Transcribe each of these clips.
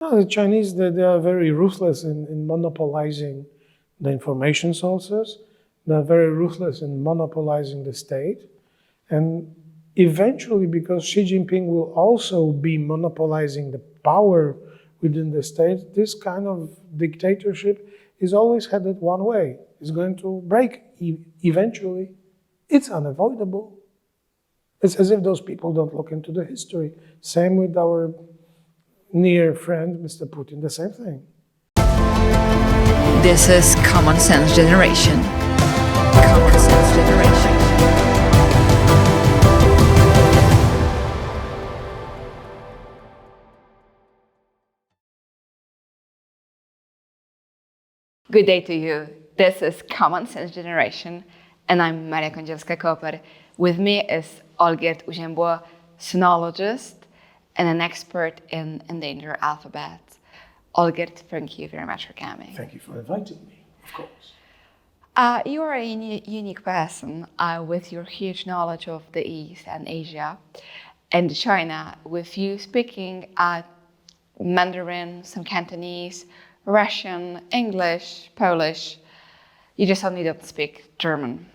No, the Chinese, they are very ruthless in monopolizing the information sources. They're very ruthless in monopolizing the state. And eventually, because Xi Jinping will also be monopolizing the power within the state, this kind of dictatorship is always headed one way. It's going to break eventually. It's unavoidable. It's as if those people don't look into the history. Same with our near friend, Mr. Putin, the same thing. This is Common Sense Generation. Common Sense Generation. Good day to you. This is Common Sense Generation, and I'm Kądzielska-Koper. With me is Olgierd Uziembło, sinologist and an expert in endangered alphabets. Olgierd, thank you very much for coming. Thank you for inviting me, of course. You are a unique person with your huge knowledge of the East and Asia and China, with you speaking Mandarin, some Cantonese, Russian, English, Polish. You just only don't speak German.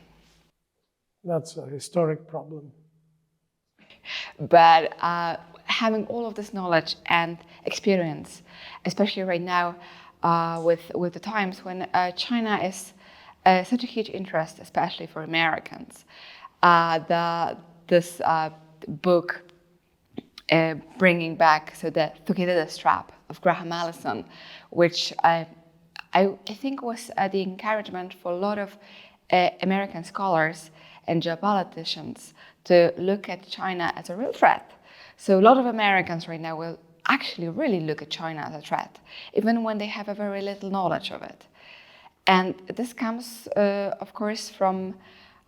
That's a historic problem. But having all of this knowledge and experience, especially right now with the times when China is such a huge interest, especially for Americans, this book bringing back the Thucydides trap of Graham Allison, which I think was the encouragement for a lot of American scholars and geopoliticians to look at China as a real threat. So a lot of Americans right now will actually really look at China as a threat, even when they have a very little knowledge of it. And this comes, of course, from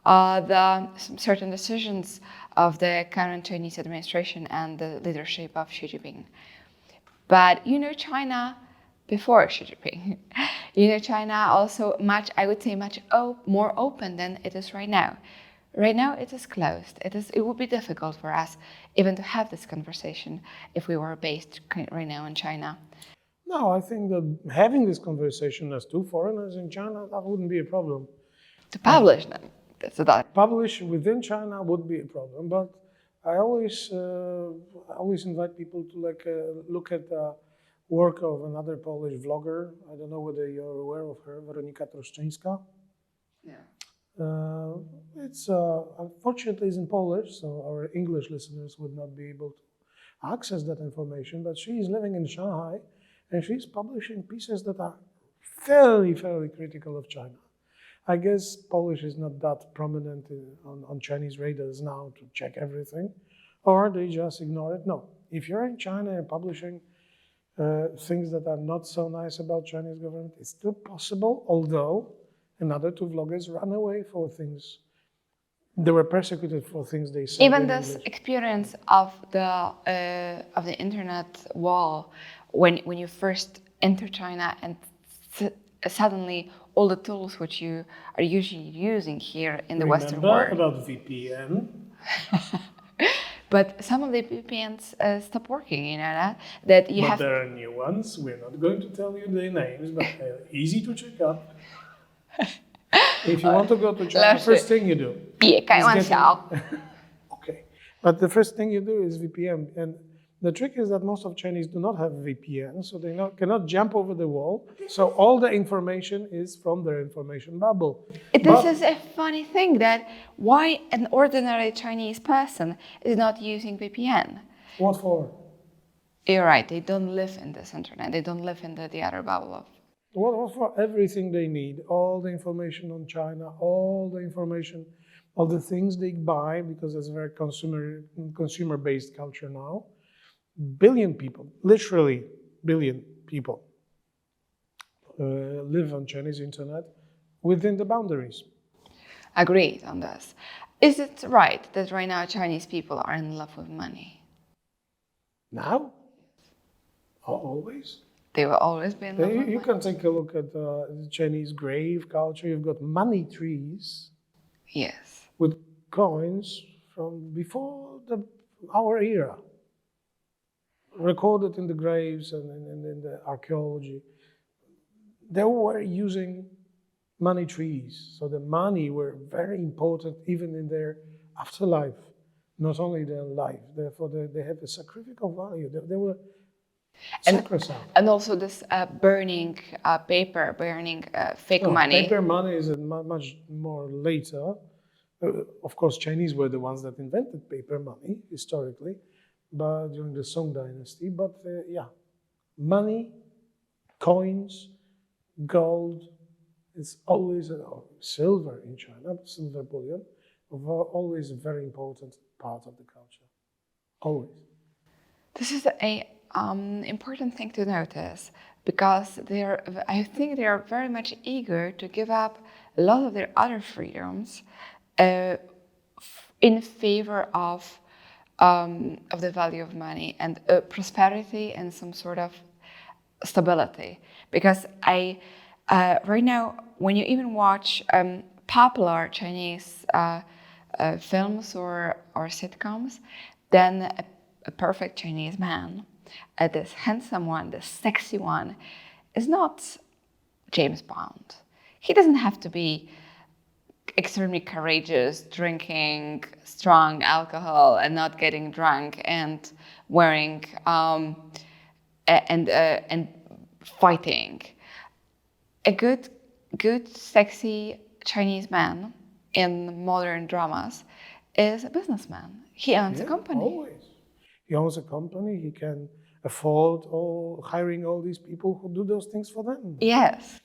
some certain decisions of the current Chinese administration and the leadership of Xi Jinping. But you know China before Xi Jinping. You know China also much more open than it is right now. Right now it is closed. It would be difficult for us even to have this conversation if we were based right now in China. No, I think that having this conversation as two foreigners in China, that wouldn't be a problem. To publish them, that's about. Publish within China would be a problem, but I always invite people to look at the work of another Polish vlogger. I don't know whether you're aware of her, Weronika Troszczyńska. Yeah. It's unfortunately it's in Polish, so our English listeners would not be able to access that information. But she is living in Shanghai, and she's publishing pieces that are fairly critical of China. I guess Polish is not that prominent on Chinese radars now to check everything, or they just ignore it. No, if you're in China and publishing things that are not so nice about Chinese government, it's still possible, although another two vloggers ran away for things. They were persecuted for things they said. Even this experience of the internet wall, when you first enter China and suddenly all the tools which you are usually using here in the Western world. About VPN. But some of the VPNs stop working, you know that you but have. There are new ones. We're not going to tell you their names, but they're easy to check out. If you want to go to China, first thing you do. 别开玩笑. Okay, but the first thing you do is VPN, and the trick is that most of Chinese do not have VPN, so they cannot jump over the wall. So all the information is from their information bubble. This is a funny thing that why an ordinary Chinese person is not using VPN. What for? You're right. They don't live in this internet. They don't live in the other bubble of. What for? Everything they need, all the information on China, all the information, all the things they buy, because it's a very consumer-based culture now. Billion people, literally billion people, live on Chinese internet within the boundaries. Agreed on this. Is it right that right now Chinese people are in love with money? Now? Always? They will always be in love with money? You can take a look at the Chinese grave culture. You've got money trees. Yes. With coins from before our era. recorded in the graves and in the archaeology. They were using money trees, so the money were very important even in their afterlife, not only their life. Therefore, they have a sacrificial value. They were sacrosanct. And also this burning paper, burning fake money. Paper money is much more later. Of course, Chinese were the ones that invented paper money historically, but during the Song Dynasty. But money, coins, gold, it's always silver in China, silver bullion, always a very important part of the culture. Always. This is a important thing to notice because I think they are very much eager to give up a lot of their other freedoms in favor of the value of money and prosperity and some sort of stability. Because right now, when you even watch popular Chinese films or sitcoms, then a perfect Chinese man, this handsome one, this sexy one, is not James Bond. He doesn't have to be extremely courageous, drinking strong alcohol and not getting drunk and wearing and fighting. A good, sexy Chinese man in modern dramas is a businessman. He owns a company. Always. He owns a company. He can afford hiring all these people who do those things for them. Yes.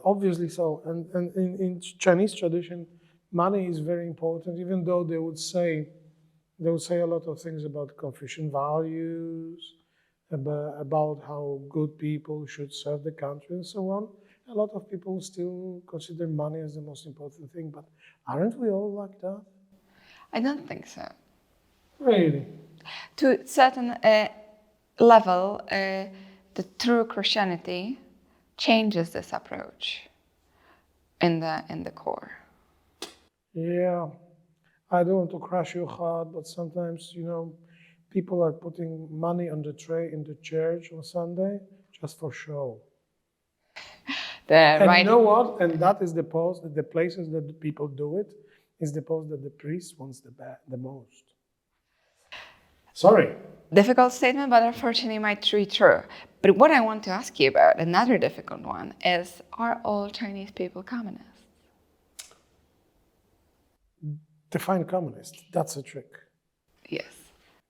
Obviously so. And in Chinese tradition, money is very important, even though they would say a lot of things about Confucian values, about how good people should serve the country and so on. A lot of people still consider money as the most important thing, but aren't we all like that? I don't think so. Really? To a certain level, the true Christianity changes this approach in the core. Yeah, I don't want to crush your heart, but sometimes, people are putting money on the tray in the church on Sunday just for show. And you know what? And that is the places that the people do it, is the post that the priest wants the most. Sorry. Difficult statement, but unfortunately might be true. But what I want to ask you about, another difficult one, is, are all Chinese people communists? Define communist. That's a trick. Yes.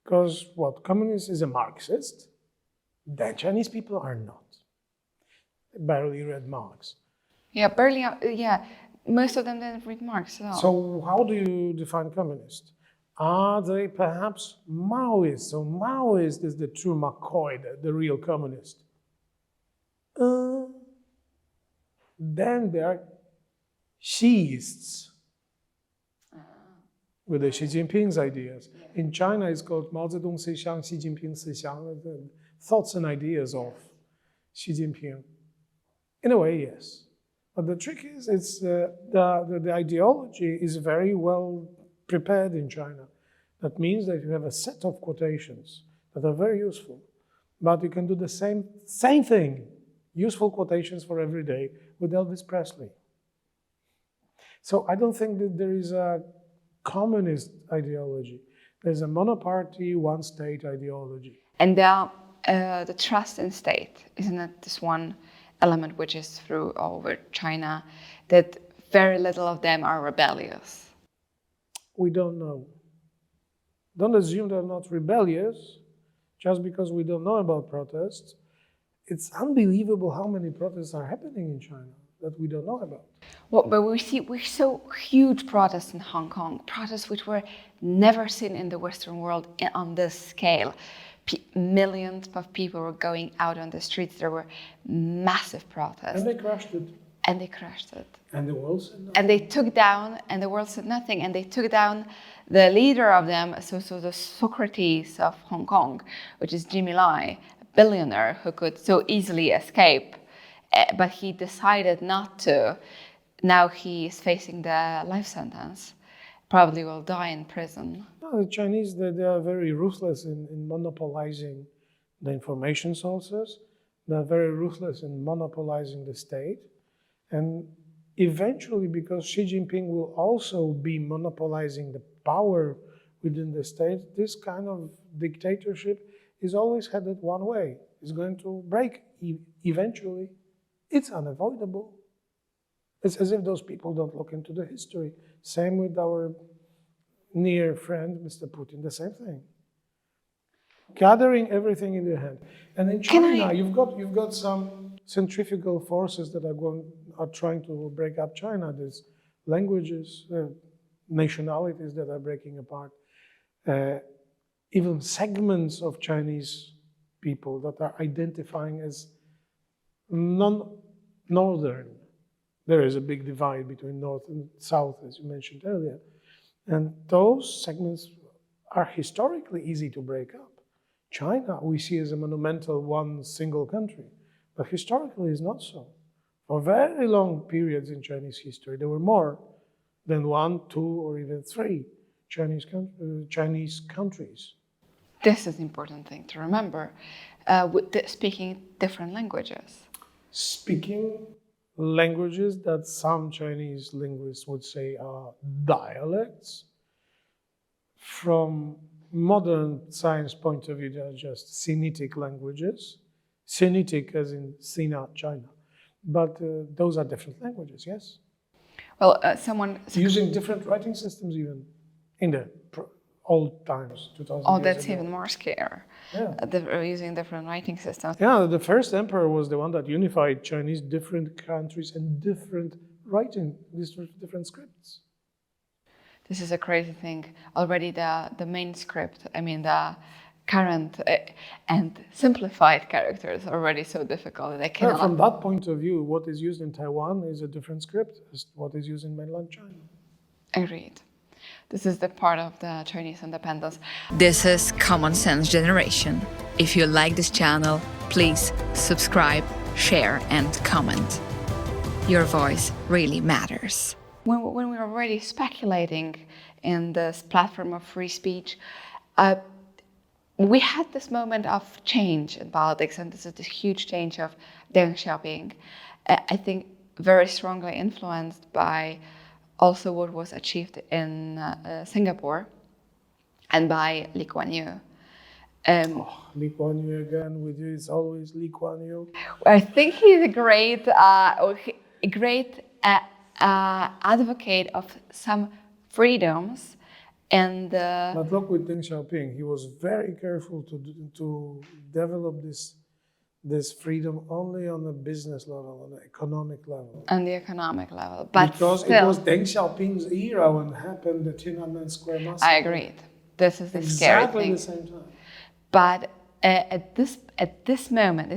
Because communist is a Marxist, then Chinese people are not. They barely read Marx. Yeah, barely. Yeah, most of them didn't read Marx at all. So how do you define communist? Are they perhaps Maoist? So Maoist is the true McCoy, the real communist. Then there are Xiists with the Xi Jinping's ideas. In China, it's called Mao Zedong Sixiang, Xi Jinping Sixiang, the thoughts and ideas of Xi Jinping. In a way, yes. But the trick is, the ideology is very well prepared in China. That means that you have a set of quotations that are very useful, but you can do the same thing, useful quotations for every day with Elvis Presley. So I don't think that there is a communist ideology. There's a monoparty, one-state ideology. And the trust in state, isn't it this one element which is through all over China, that very little of them are rebellious? We don't know. Don't assume they're not rebellious just because we don't know about protests. It's unbelievable how many protests are happening in China that we don't know about. Well, but we saw huge protests in Hong Kong, protests which were never seen in the Western world on this scale. Millions of people were going out on the streets. There were massive protests. And they crushed it. And they crushed it. And the world said nothing. And they took down, and the world said nothing, and they took down the leader of them, so the Socrates of Hong Kong, which is Jimmy Lai, a billionaire who could so easily escape, but he decided not to. Now he is facing the life sentence, probably will die in prison. No, the Chinese, they are very ruthless in monopolizing the information sources. They're very ruthless in monopolizing the state. And eventually, because Xi Jinping will also be monopolizing the power within the state, this kind of dictatorship is always headed one way. It's going to break eventually. It's unavoidable. It's as if those people don't look into the history. Same with our near friend, Mr. Putin, the same thing. Gathering everything in their hand. And in China, you've got some centrifugal forces that are trying to break up China. There's languages, nationalities that are breaking apart. Even segments of Chinese people that are identifying as non-northern. There is a big divide between north and south, as you mentioned earlier. And those segments are historically easy to break up. China, we see as a monumental one single country, but historically is not so. For very long periods in Chinese history, there were more than 1, 2, or even 3 Chinese countries. This is an important thing to remember, speaking different languages. Speaking languages that some Chinese linguists would say are dialects. From modern science point of view, they are just Sinitic languages. Sinitic as in Sina, China. But those are different languages, yes? Well, using different writing systems even in the old times, 2000 years ago. Oh, that's even more scary. Yeah. Using different writing systems. Yeah, the first emperor was the one that unified Chinese, different countries and different writing, different scripts. This is a crazy thing. Already the main script, I mean the current and simplified characters are already so difficult. They cannot... From that point of view, what is used in Taiwan is a different script as what is used in mainland China. Agreed. This is the part of the Chinese independence. This is Common Sense Generation. If you like this channel, please subscribe, share, and comment. Your voice really matters. When we were already speculating in this platform of free speech, we had this moment of change in politics, and this is this huge change of Deng Xiaoping. I think very strongly influenced by also what was achieved in Singapore and by Lee Kuan Yew. Lee Kuan Yew again with you, it's always Lee Kuan Yew. I think he's a great advocate of some freedoms. And but look with Deng Xiaoping, he was very careful to develop this freedom only on a business level, on an economic level. On the economic level, but because still, it was Deng Xiaoping's era when happened the Tiananmen Square massacre. I agreed. This is the scary thing. Exactly the same time. But at this moment,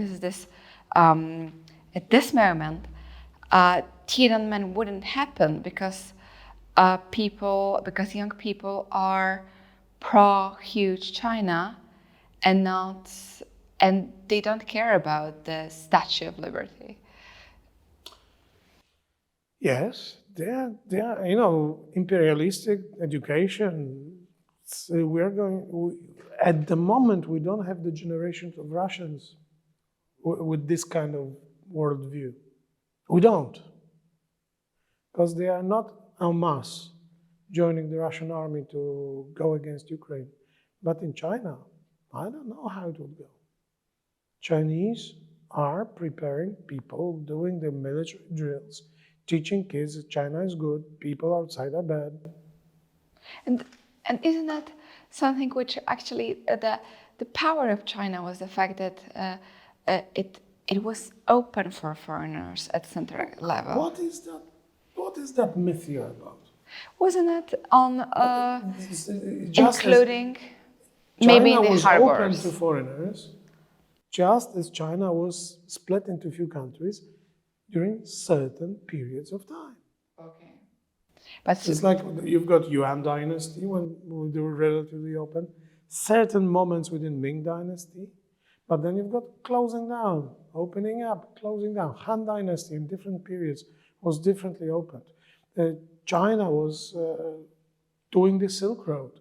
Tiananmen wouldn't happen because young people are pro-huge China and they don't care about the Statue of Liberty. Yes, they are, imperialistic education. At the moment, we don't have the generation of Russians with this kind of worldview. We don't. Because they are not en masse joining the Russian army to go against Ukraine. But in China, I don't know how it would go. Chinese are preparing people, doing the military drills, teaching kids that China is good, people outside are bad. And isn't that something which actually the power of China was the fact that it was open for foreigners at center level? What is that? What is that myth you're about? Wasn't it on including maybe in the harbors? China was open to foreigners, just as China was split into a few countries during certain periods of time. Okay. But it's like you've got Yuan dynasty when they were relatively open, certain moments within Ming dynasty, but then you've got closing down, opening up, closing down. Han dynasty in different periods was differently opened. China was doing the Silk Road.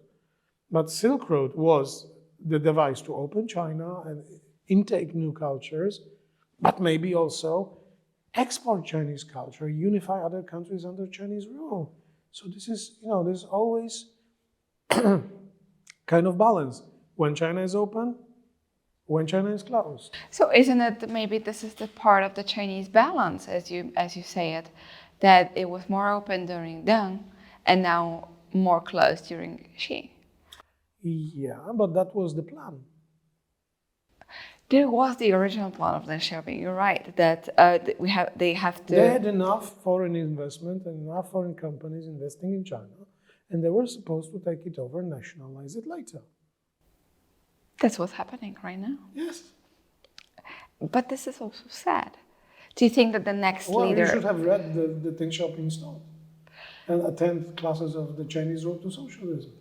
But Silk Road was the device to open China and intake new cultures, but maybe also export Chinese culture, unify other countries under Chinese rule. So this is, there's always kind of balance. When China is open, when China is closed. So isn't it maybe this is the part of the Chinese balance, as you say it, that it was more open during Deng and now more closed during Xi? Yeah, but that was the plan. There was the original plan of Deng Xiaoping. You're right that they have to. They had enough foreign investment and enough foreign companies investing in China, and they were supposed to take it over and nationalize it later. That's what's happening right now. Yes. But this is also sad. Do you think that the next leader... You should have read the Deng Xiaoping's note and attend classes of the Chinese Road to Socialism.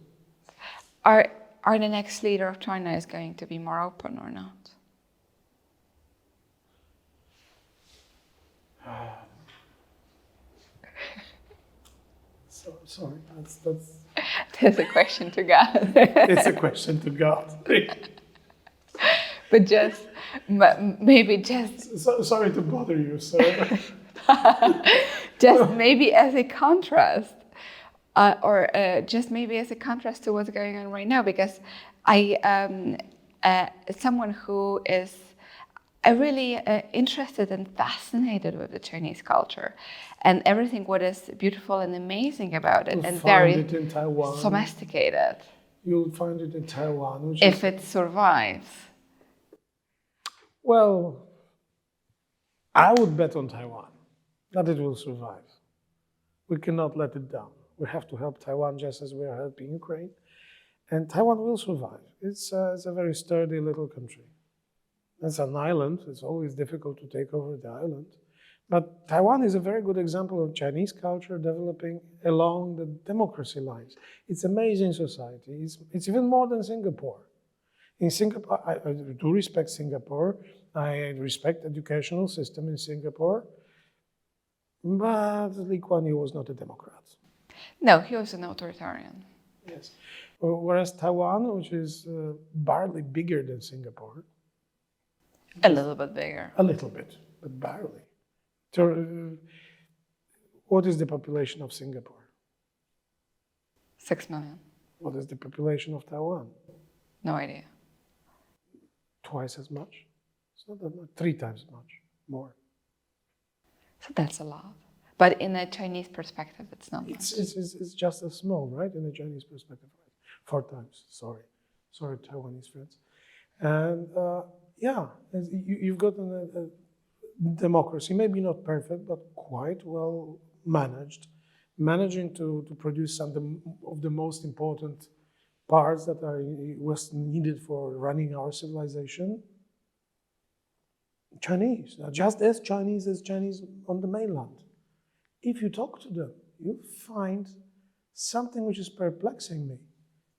Are the next leader of China is going to be more open or not? Sorry, that's That's a question to God. it's a question to God. But just maybe just Sorry to bother you, sir. just maybe as a contrast, or just maybe as a contrast to what's going on right now, because someone who is really interested and fascinated with the Chinese culture and everything what is beautiful and amazing about it, and very it in Taiwan. sophisticated. You'll find it in Taiwan, which If it survives. Well, I would bet on Taiwan that it will survive. We cannot let it down. We have to help Taiwan just as we are helping Ukraine. And Taiwan will survive. It's a very sturdy little country. It's an island. It's always difficult to take over the island. But Taiwan is a very good example of Chinese culture developing along the democracy lines. It's amazing society. It's even more than Singapore. In Singapore, I do respect Singapore. I respect the educational system in Singapore. But Lee Kuan Yew was not a Democrat. No, he was an authoritarian. Yes. Whereas Taiwan, which is barely bigger than Singapore. A little bit bigger. A little bit, but barely. What is the population of Singapore? 6 million. What is the population of Taiwan? No idea. Twice as much? It's not that much. 3 times as much more. So that's a lot. But in a Chinese perspective, it's not much. It's just as small, right? In a Chinese perspective, right? 4 times. Sorry, Taiwanese friends. And you've got a democracy, maybe not perfect, but quite well managed, managing to produce some of the most important parts that was needed for running our civilization. Chinese, just as Chinese on the mainland. If you talk to them, you'll find something which is perplexing me.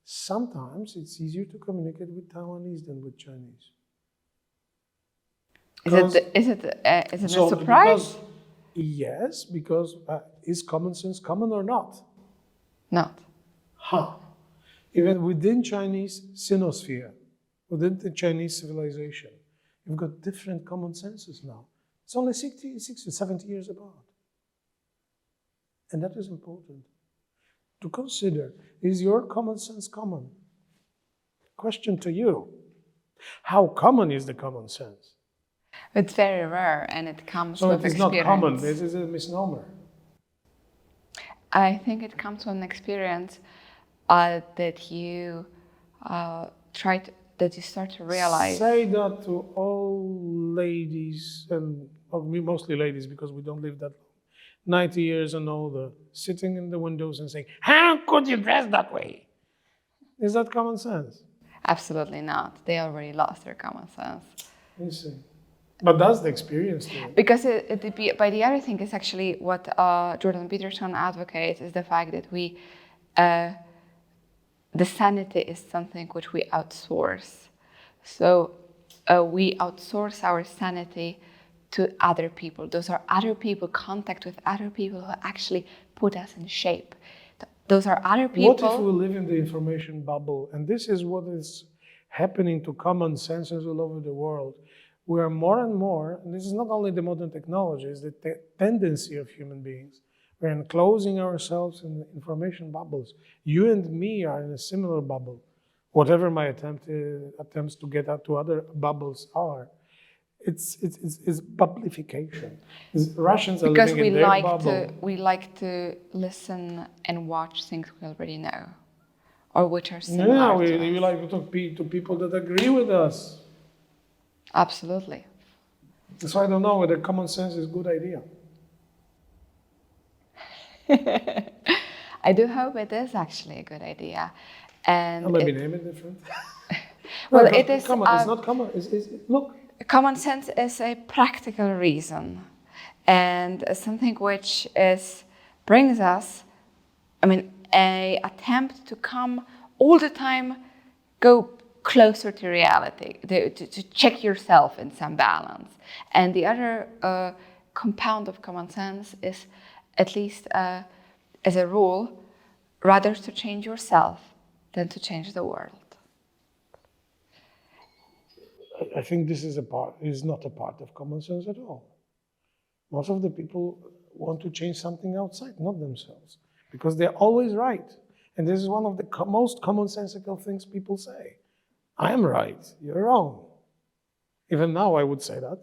Sometimes it's easier to communicate with Taiwanese than with Chinese. Is it a surprise? Yes, because is common sense common or not? Not. Even within Chinese sinosphere, within the Chinese civilization, you've got different common senses now. It's only 60, 70 years apart. And that is important to consider. Is your common sense common? Question to you. How common is the common sense? It's very rare, and it comes with experience. So it is not common, this is a misnomer. I think it comes with an experience that you that you start to realize. Say that to all ladies, and mostly ladies because we don't live that long, 90 years and older, sitting in the windows and saying, "How could you dress that way?" Is that common sense? Absolutely not. They already lost their common sense. You see. But that's the experience too. Because but the other thing is actually what Jordan Peterson advocates is the fact that the sanity is something which we outsource. So we outsource our sanity to other people. Those are other people, contact with other people who actually put us in shape. those are other people. What if we live in the information bubble? And this is what is happening to common senses all over the world. We are more and more, and this is not only the modern technology, it's the tendency of human beings. We're enclosing ourselves in information bubbles. You and me are in a similar bubble. Whatever my attempts to get out to other bubbles are. It's bubblification. Russians are Because living in their bubble. we like to listen and watch things we already know, or which are similar. Yeah, to we us. like to talk to people that agree with us. Absolutely. So I don't know whether common sense is a good idea. I do hope it is actually a good idea. And Let me name it different. Well, No, it is. common. It's not common. Look. Common sense is a practical reason, and something which brings us, a attempt to come all the time, go closer to reality, to check yourself in some balance. And the other compound of common sense is, at least as a rule, rather to change yourself than to change the world. I think this is not a part of common sense at all. Most of the people want to change something outside, not themselves, because they're always right. And this is one of the most commonsensical things people say. I am right, you're wrong. Even now I would say that.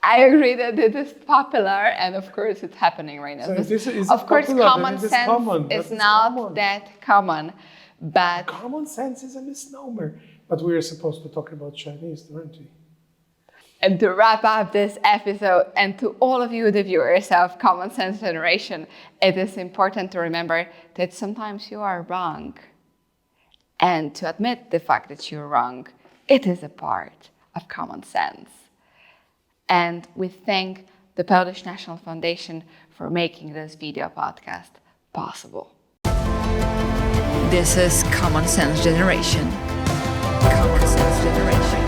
I agree that it is popular, and of course it's happening right now. So of course, common it is sense common, is but not common. that common, but Common sense is a misnomer. But we are supposed to talk about Chinese, aren't we? and to wrap up this episode, and to all of you, the viewers of Common Sense Generation, it is important to remember that sometimes you are wrong. And to admit the fact that you're wrong, it is a part of common sense. And we thank the Polish National Foundation for making this video podcast possible. This is Common Sense Generation. Common Sense Generation.